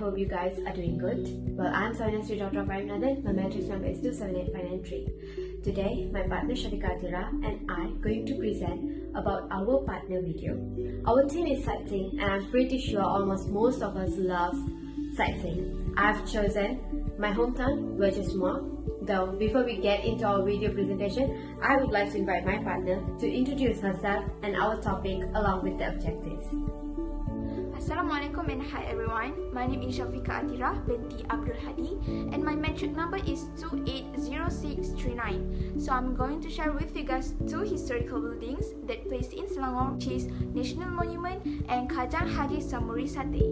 hope you guys are doing good. Well, I'm University Utara Malaysia. My matrix number is 278593. Today, my partner Shafika Atira and I going to present about our partner video. Our theme is sightseeing, and I'm pretty sure almost most of us love sightseeing. I've chosen my hometown, which is Muar. Though, before we get into our video presentation, I would like to invite my partner to introduce herself and our topic along with the objectives. Assalamualaikum and hi everyone. My name is Shafika Atira binti Abdul Hadi and my metric number is 280639. So I'm going to share with you guys two historical buildings that placed in Selangor, which is National Monument and Kajang Haji Samuri Sate.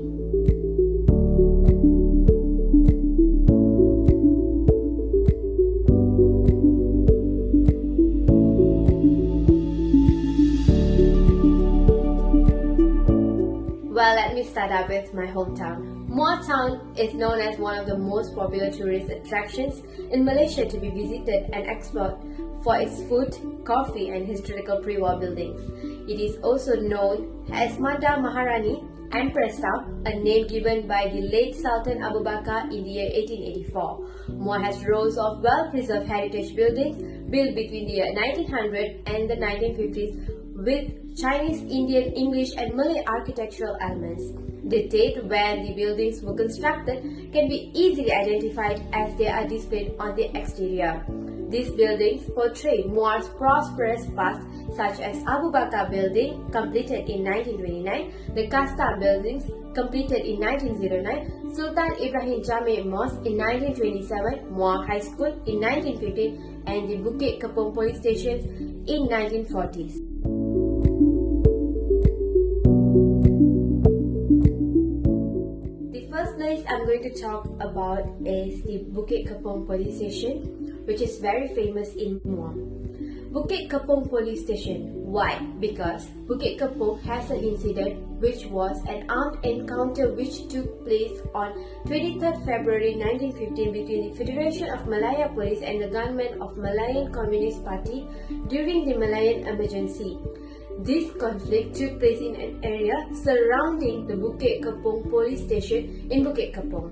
Well, let me start up with my hometown. Muar town is known as one of the most popular tourist attractions in Malaysia to be visited and explored for its food, coffee and historical pre-war buildings. It is also known as Mada Maharani Empress Town, a name given by the late Sultan Abu Bakar in the year 1884. Muar has rows of well-preserved heritage buildings built between the year 1900 and the 1950s with Chinese, Indian, English and Malay architectural elements. The date when the buildings were constructed can be easily identified as they are displayed on the exterior. These buildings portray Muar's prosperous past, such as Abu Bakar Building, completed in 1929, the Kasta Buildings, completed in 1909, Sultan Ibrahim Jami Mosque in 1927, Muar High School in 1915, and the Bukit Kepong Police Stations in 1940s. I'm going to talk about is the Bukit Kepong Police Station, which is very famous in Muar. Bukit Kepong Police Station. Why? Because Bukit Kepong has an incident which was an armed encounter which took place on 23rd February 1915 between the Federation of Malaya Police and the gunmen of Malayan Communist Party during the Malayan Emergency. This conflict took place in an area surrounding the Bukit Kepong Police Station in Bukit Kepong.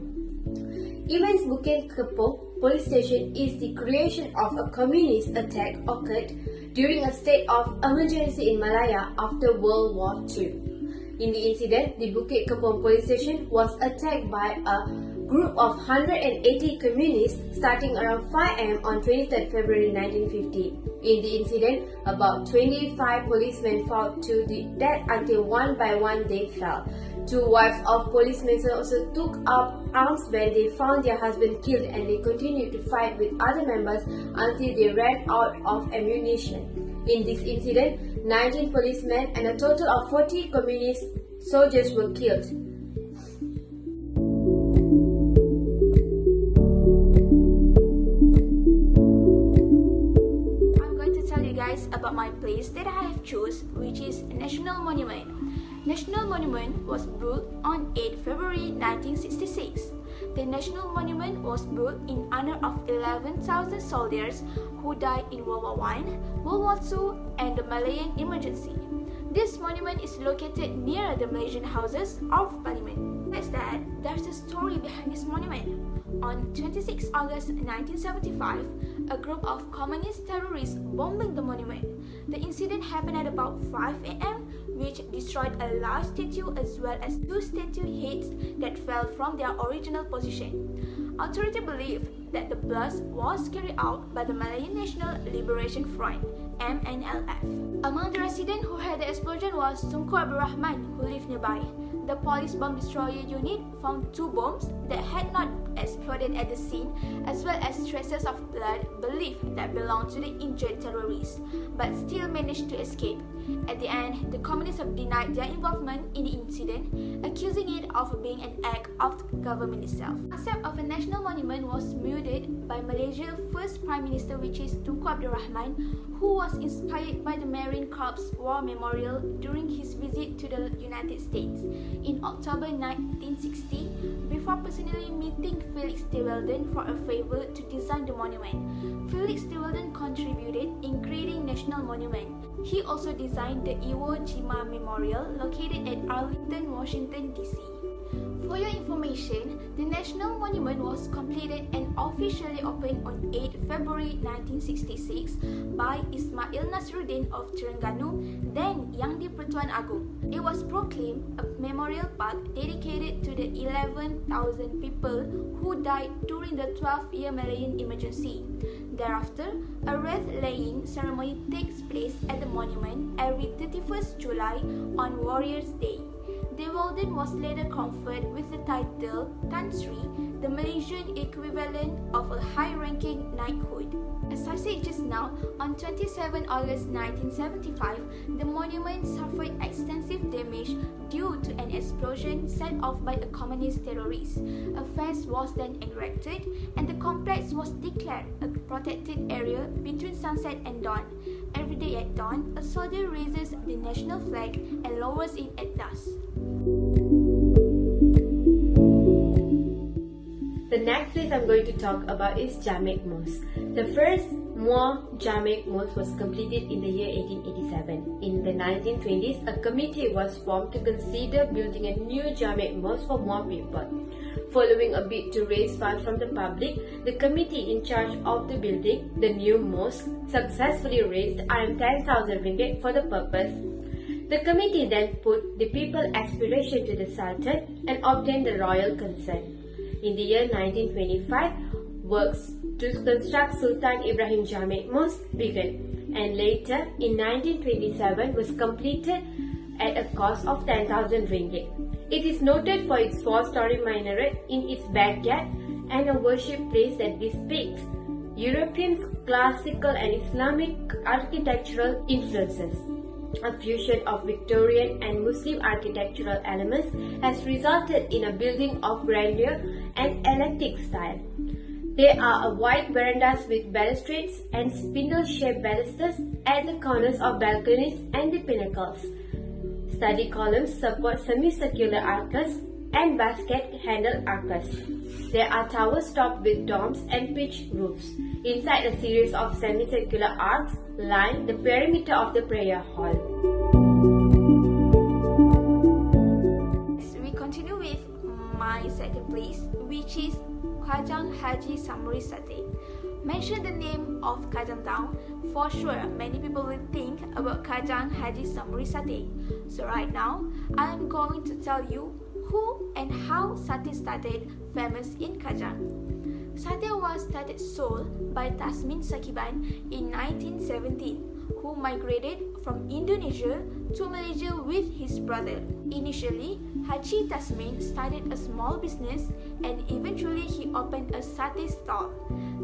Events Bukit Kepong Police Station is the creation of a communist attack occurred during a state of emergency in Malaya after World War II. In the incident, the Bukit Kepong Police Station was attacked by a group of 180 communists starting around 5 am on 23rd February 1950. In the incident, about 25 policemen fought to the death until one by one they fell. Two wives of policemen also took up arms when they found their husband killed, and they continued to fight with other members until they ran out of ammunition. In this incident, 19 policemen and a total of 40 communist soldiers were killed. About my place that I have chosen, which is National Monument. National Monument was built on 8 February 1966. The National Monument was built in honor of 11,000 soldiers who died in World War I, World War II and the Malayan Emergency. This monument is located near the Malaysian Houses of Parliament. Besides that, there's a story behind this monument. On 26 August 1975, a group of communist terrorists bombing the monument. The incident happened at about 5 am, which destroyed a large statue as well as two statue heads that fell from their original position. Authorities believe that the blast was carried out by the Malayan National Liberation Front, MNLF. Among the residents who heard the explosion was Tunku Abdul Rahman, who lived nearby. The police bomb destroyer unit found two bombs that had not exploded at the scene, as well as traces of blood believed that belonged to the injured terrorists, but still managed to escape. At the end, the communists have denied their involvement in the incident, accusing it of being an act of the government itself. The concept of a national monument was mooted by Malaysia's first Prime Minister, which is Tunku Abdul Rahman, who was inspired by the Marine Corps War Memorial during his visit to the United States in October 1960, before personally meeting Felix de Welden for a favor to design the monument. Felix de Welden contributed in creating National Monument. He also designed the Iwo Jima Memorial located at Arlington, Washington, D.C. For your information, the National Monument was completed and officially opened on 8 February 1966 by Ismail Nasruddin of Terengganu, then Yang di-Pertuan Agong. It was proclaimed a memorial park dedicated to the 11,000 people who died during the 12-year Malayan emergency. Thereafter, a wreath-laying ceremony takes place at the monument every 31st July on Warriors' Day. De Walden was later conferred with the title Tan Sri, the Malaysian equivalent of a high-ranking knighthood. As I said just now, on 27 August 1975, the monument suffered extensive damage due to an explosion set off by a communist terrorist. A fence was then erected and the complex was declared a protected area between sunset and dawn. Every day at dawn, a soldier raises the national flag and lowers it at dusk. The next place I'm going to talk about is Jamek Mosque. The first Muar Jamek Mosque was completed in the year 1887. In the 1920s, a committee was formed to consider building a new Jamek Mosque for Muar people. Following a bid to raise funds from the public, the committee in charge of the building, the new mosque, successfully raised $10,000 ringgit for the purpose. The committee then put the people's aspiration to the Sultan and obtained the royal consent. In the year 1925, works to construct Sultan Ibrahim Jamek Mosque began, and later in 1927 was completed at a cost of 10,000 ringgit. It is noted for its 4-story minaret in its backyard and a worship place that depicts European classical and Islamic architectural influences. A fusion of Victorian and Muslim architectural elements has resulted in a building of grandeur and eclectic style. There are wide verandas with balustrades and spindle-shaped balusters at the corners of balconies and the pinnacles. Study columns support semicircular arches and basket-handled arches. There are towers topped with domes and pitched roofs. Inside, a series of semicircular arcs line the perimeter of the prayer hall. We continue with my second place, which is Kajang Haji Samuri Satay. Mention the name of Kajang Town, for sure many people will think about Kajang Haji Samuri Satay. So right now, I am going to tell you who and how satay started famous in Kajang. Satay was started sold by Tasmin Sakiban in 1917, who migrated from Indonesia to Malaysia with his brother. Initially, Haji Tasmin started a small business and eventually he opened a satay stall.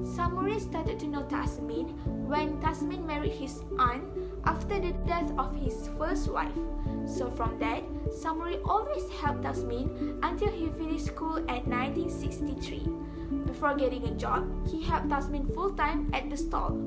Samuri started to know Tasmin when Tasmin married his aunt after the death of his first wife. So from that, Samuri always helped Tasmin until he finished school at 1963. Before getting a job, he helped Tasmin full-time at the stall.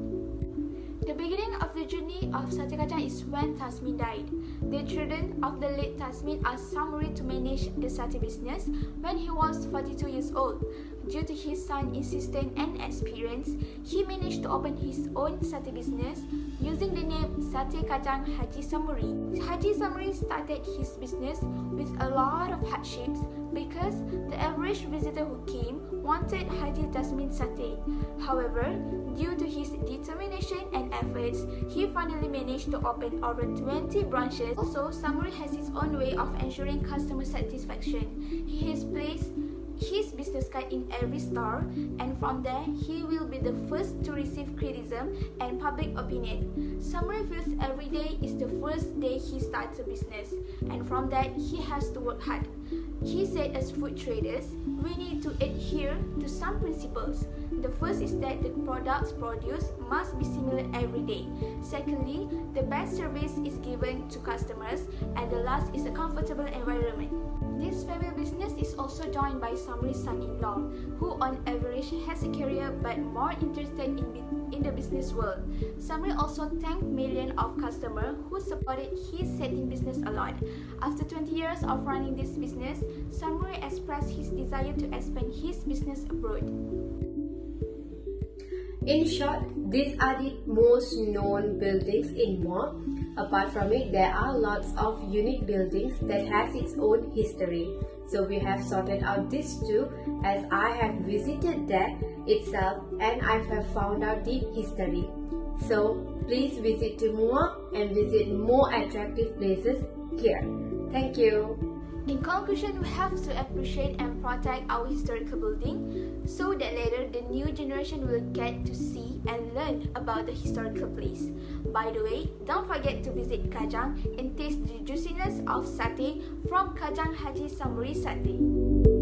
The beginning of the journey of Satay Kacang is when Tasmin died. The children of the late Tasmin asked Samuri to manage the satay business when he was 42 years old. Due to his son's insistence and experience, he managed to open his own satay business using the name Satay Kacang Haji Samuri. Haji Samuri started his business with a lot of hardships because the average visitor who came wanted Haji Tasmin satay. However, due to his determination and efforts, he finally managed to open over 20 branches. Also, Samuri has his own way of ensuring customer satisfaction. He has placed his business card in every store, and from there, he will be the first to receive criticism and public opinion. Samuri feels every day is the first day he starts a business, and from that, he has to work hard. He said as food traders, we need to adhere to some principles. The first is that the products produced must be similar every day. Secondly, the best service is given to customers, and the last is a comfortable environment. This family business is also joined by Samuri's son-in-law, who on average has a career but more interested in the business world. Samuri also thanked millions of customers who supported his setting business a lot. After 20 years of running this business, Samuri expressed his desire to expand his business abroad. In short, these are the most known buildings in Muar. Apart from it, there are lots of unique buildings that has its own history. So we have sorted out these two as I have visited that itself and I have found out the history. So please visit to Muar and visit more attractive places here. Thank you. In conclusion, we have to appreciate and protect our historical building so that later the new generation will get to see and learn about the historical place. By the way, don't forget to visit Kajang and taste the juiciness of satay from Kajang Haji Samuri Satay.